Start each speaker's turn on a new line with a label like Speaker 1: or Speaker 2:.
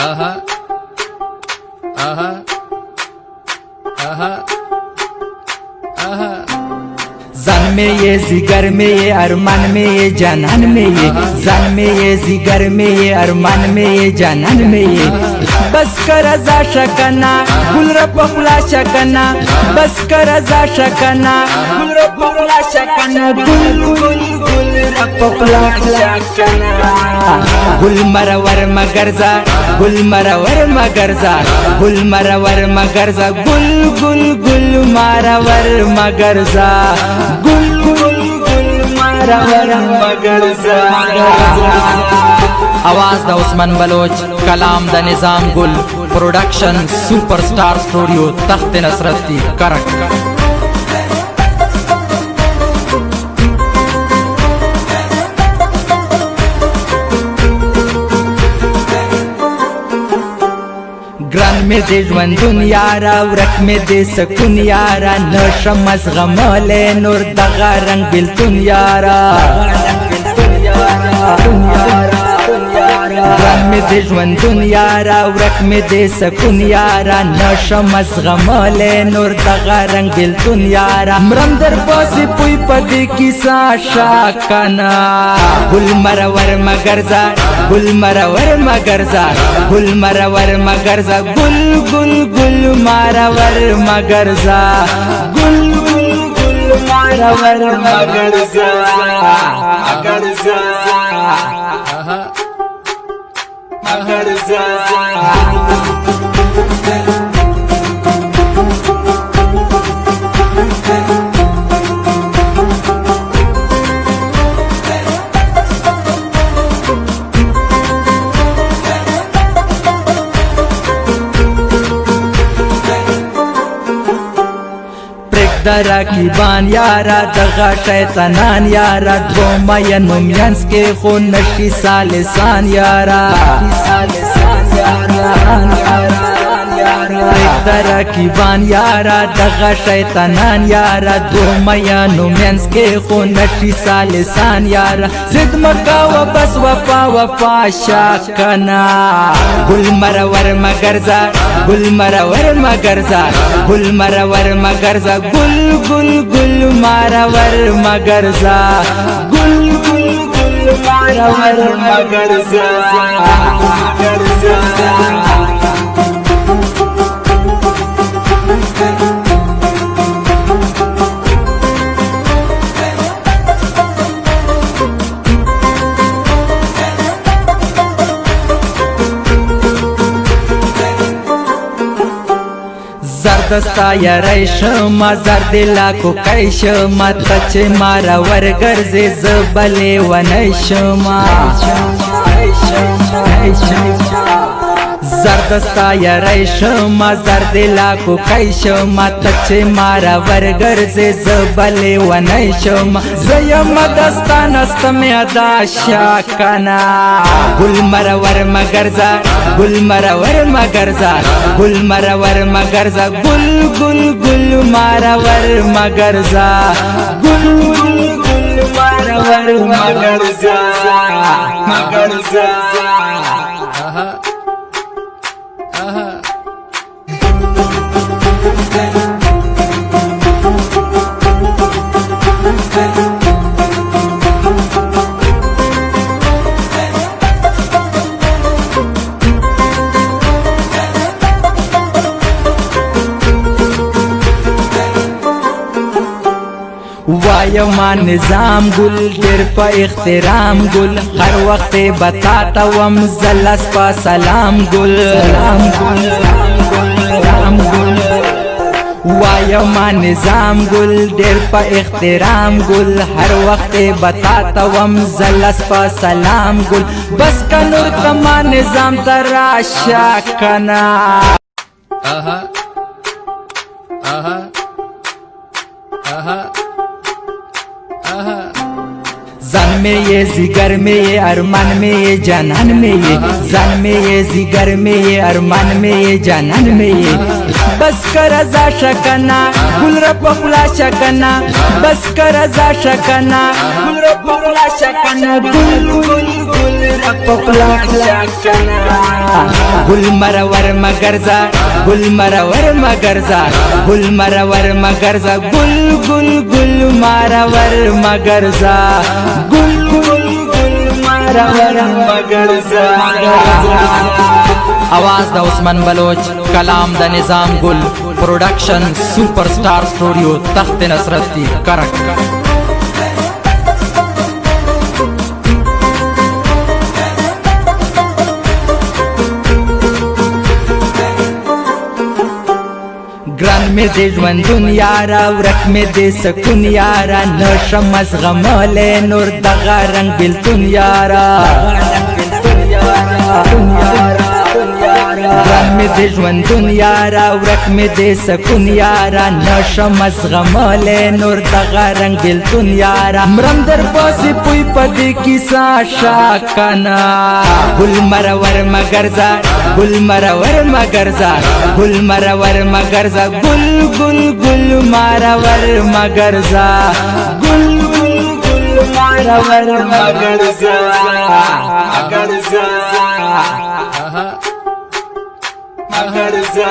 Speaker 1: aha, aha, aha, aha.
Speaker 2: जान में ये जिगर में ये अरमान में ये जानन में ये जान में ये जिगर में ये अरमान में ये जानन में ये बस कर जा शकना गुलर पपला शकना बस कर जा शकना गुलर पपला शकना गुल गुल गुल पपला शकना गुल मरवर मगरजा गुल मरवर मगरजा गुल मरवर मगरजा गुल गुल गुल मरवर मगरजा गुल गुल गुल मरवर मगरजा। आवाज द उस्मान बलोच, कलाम द निजाम गुल, प्रोडक्शन सुपरस्टार स्टूडियो तख्त नसरती करक। ग्रान में दे ژوند دنیارا ورک में दे سکون یارا نشم از غمله نور دغه رنگ بیلتون یارا ग्रान में दे ژوند دنیارا ورک में दे سکون یارا نشم از غمله نور دغه رنگ بیلتون یارا مرم در پاسی پوی پدی کیسا شاکنا گل مرور مگرزا گل مرور مگرزا گل مرور مگرزا گل گل گل مرور مگرزا گل گل گل مرور مگرزا مگرزا مگرزا दरा की बान यारा दगा शैतानान यारा दो मयनुम यंस के खून नशी सालिसान यारा दरा की बान यारा दगा शैतानान यारा दो मयनुम यंस के खून नशी सालिसान यारा जिद मका व बस वफा वफा शाकना गुल मरवर मगरजा गुल मरवर मगरजा गुल मरवर मगरजा गुल गुल गुल मरवर मगरजा गुल गुल गुल मरवर मगरजा मगरजा। दस्ता याराई शमा जर दिला को kai शमा तचे मारा वर गर्जे जबले वनई शमा जरदस्ता याराई शमा जर दिला को kai शमा तचे मारा वर गर्जे जबले वनई शमा जयम दस्ता नस्त में अदा शाकना गुल मरवर मगरजा गुल मरवर मगरजा गुल मरवर मगरजा गुल गुल गुल मरवर मगरजा गुल गुल गुल मरवर मगरजा मगरजा। वायमा निजाम गुल तेर पा इख्तिराम गुल हर वक्त बताता वम जलस पा सलाम गुल सलाम गुल सलाम गुल वायमा निजाम गुल तेर पा इख्तिराम गुल हर वक्त बताता वम जलस पा सलाम गुल बस का नूर तमा निजाम तराशा कना
Speaker 1: aha, aha, aha, aha.
Speaker 2: जान में ये जिगर में ये अरमान में ये जानन में ये जान में ये जिगर में ये अरमान में ये जानन में ये बस कर जा शकना गुलर पपला शकना बस कर जा शकना गुलर पपला शकना गुल गुल गुल गुलमरावर मगरजा गुलमरावर मगरजा गुलमरावर मगरजा गुल गुल गुल मारावर मगरजा गुल गुल गुल मारावर मगरजा आवाज द उस्मान बलोच कलाम द निजाम गुल प्रोडक्शन सुपरस्टार स्टूडियो तख्त नसरती करक ग्रान में दे ژوند دنیارا ورک में दे سکون یارا نشم از غمله نور دغه رنگ بلتون یارا ग्रान में दे ژوند دنیارا ورک में दे سکون یارا نشم از غمله نور دغه رنگ بلتون یارا مرم در پاسې پوی پدې کیسه شاکنا گلمرور مگرزا گلمرور مگرزا گلمرور مگرزا گل گل گل مارور مگرزا گل گل گل مارور مگرزا مگرزا مگرزا